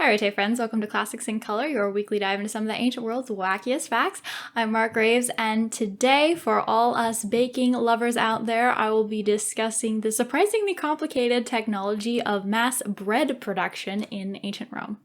Karate friends, welcome to Classics in Color, your weekly dive into some of the ancient world's wackiest facts. I'm Marc Graves, and today, for all us baking lovers out there, I will be discussing the surprisingly complicated technology of mass bread production in ancient Rome.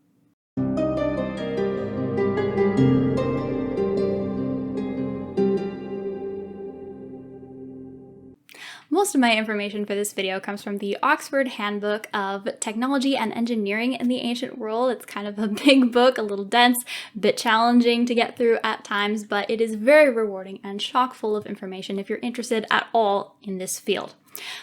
Most of my information for this video comes from the Oxford Handbook of Technology and Engineering in the Ancient World. It's kind of a big book, a little dense, a bit challenging to get through at times, but it is very rewarding and chock full of information if you're interested at all in this field.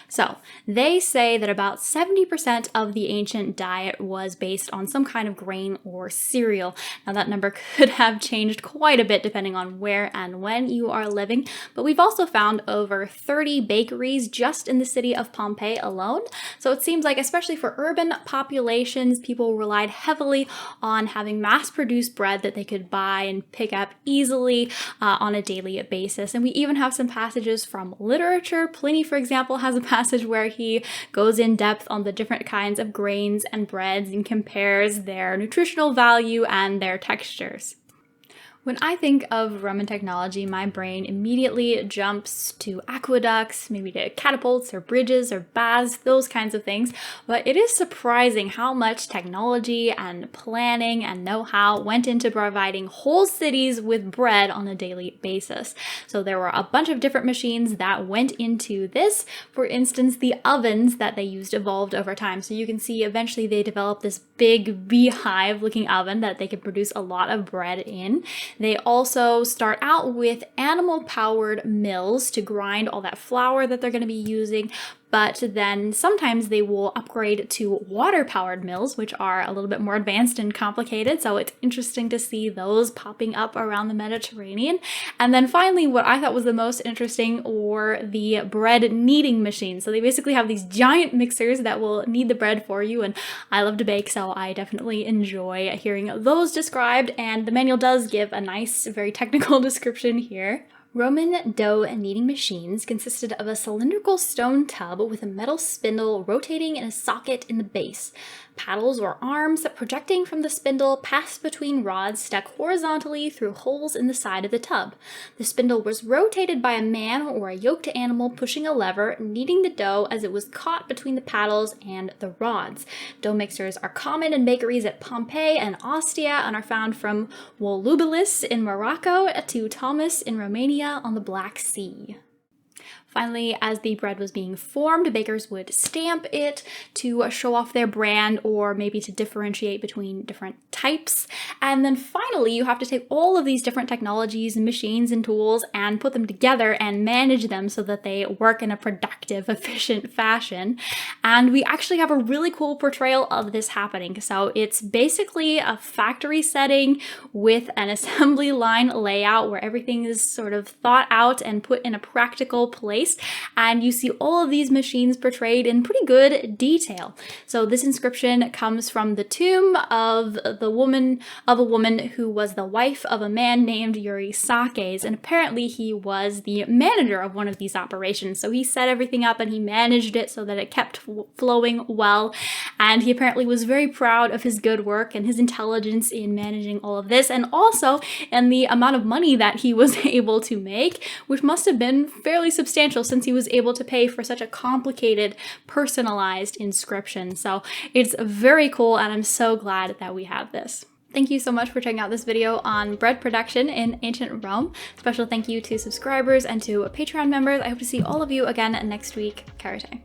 So, they say that about 70% of the ancient diet was based on some kind of grain or cereal. Now, that number could have changed quite a bit depending on where and when you are living, but we've also found over 30 bakeries just in the city of Pompeii alone. So it seems like, especially for urban populations, people relied heavily on having mass-produced bread that they could buy and pick up easily on a daily basis. And we even have some passages from literature. Pliny, for example, has a passage where he goes in depth on the different kinds of grains and breads and compares their nutritional value and their textures. When I think of Roman technology, my brain immediately jumps to aqueducts, maybe to catapults or bridges or baths, those kinds of things. But it is surprising how much technology and planning and know-how went into providing whole cities with bread on a daily basis. So there were a bunch of different machines that went into this. For instance, the ovens that they used evolved over time. So you can see eventually they developed this big beehive-looking oven that they could produce a lot of bread in. They also start out with animal-powered mills to grind all that flour that they're going to be using, but then sometimes they will upgrade to water-powered mills, which are a little bit more advanced and complicated, so it's interesting to see those popping up around the Mediterranean. And then finally, what I thought was the most interesting were the bread kneading machines. So they basically have these giant mixers that will knead the bread for you, and I love to bake, so I definitely enjoy hearing those described, and the manual does give a nice, very technical description here. Roman dough kneading machines consisted of a cylindrical stone tub with a metal spindle rotating in a socket in the base. Paddles or arms projecting from the spindle passed between rods stuck horizontally through holes in the side of the tub. The spindle was rotated by a man or a yoked animal pushing a lever, kneading the dough as it was caught between the paddles and the rods. Dough mixers are common in bakeries at Pompeii and Ostia and are found from Volubilis in Morocco to Thomas in Romania on the Black Sea. Finally, as the bread was being formed, bakers would stamp it to show off their brand or maybe to differentiate between different types. And then finally, you have to take all of these different technologies and machines and tools and put them together and manage them so that they work in a productive, efficient fashion. And we actually have a really cool portrayal of this happening. So it's basically a factory setting with an assembly line layout where everything is sort of thought out and put in a practical place. And you see all of these machines portrayed in pretty good detail. So this inscription comes from the tomb of a woman who was the wife of a man named Eurysaces, and apparently he was the manager of one of these operations. So he set everything up and he managed it so that it kept flowing well, and he apparently was very proud of his good work and his intelligence in managing all of this, and also in the amount of money that he was able to make, which must have been fairly substantial since he was able to pay for such a complicated, personalized inscription. So it's very cool, and I'm so glad that we have this. Thank you so much for checking out this video on bread production in ancient Rome. Special thank you to subscribers and to Patreon members. I hope to see all of you again next week. Karate.